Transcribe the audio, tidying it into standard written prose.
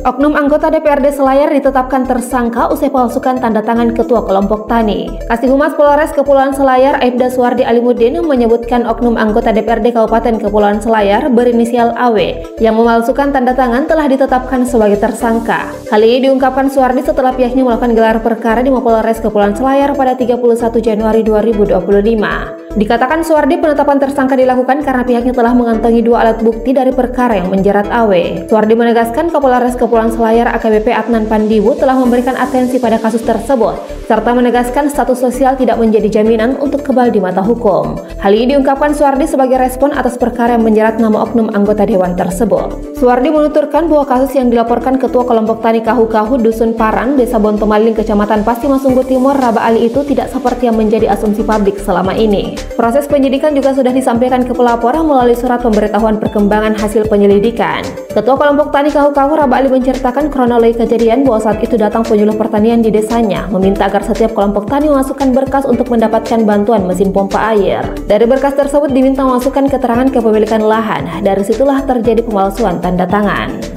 Oknum anggota DPRD Selayar ditetapkan tersangka usai palsukan tanda tangan Ketua Kelompok Tani. Kasih Humas Polres Kepulauan Selayar Aibda Suwardi Alimuddin menyebutkan oknum anggota DPRD Kabupaten Kepulauan Selayar berinisial AW yang memalsukan tanda tangan telah ditetapkan sebagai tersangka. Hal ini diungkapkan Suwardi setelah pihaknya melakukan gelar perkara di Mapolres Kepulauan Selayar pada 31 Januari 2025. Dikatakan Suwardi penetapan tersangka dilakukan karena pihaknya telah mengantongi 2 alat bukti dari perkara yang menjerat AW. Suwardi menegaskan Kapolres Kepulauan Selayar AKBP Adnan Pandiwu telah memberikan atensi pada kasus tersebut, serta menegaskan status sosial tidak menjadi jaminan untuk kebal di mata hukum. Hal ini diungkapkan Suwardi sebagai respon atas perkara yang menjerat nama oknum anggota dewan tersebut. Suwardi menuturkan bahwa kasus yang dilaporkan Ketua Kelompok Tani Kahu-Kahu Dusun Parang, Desa Bontomaling, Kecamatan Pasimasunggu Timur, Raba Ali itu tidak seperti yang menjadi asumsi publik selama ini. Proses penyidikan juga sudah disampaikan ke pelapor melalui surat pemberitahuan perkembangan hasil penyelidikan. Ketua Kelompok Tani Kahu-Kahu Raba Ali menceritakan kronologi kejadian bahwa saat itu datang penyuluh pertanian di desanya meminta agar setiap kelompok tani memasukkan berkas untuk mendapatkan bantuan mesin pompa air. Dari berkas tersebut diminta memasukkan keterangan kepemilikan lahan. Dari situlah terjadi pemalsuan tanda tangan.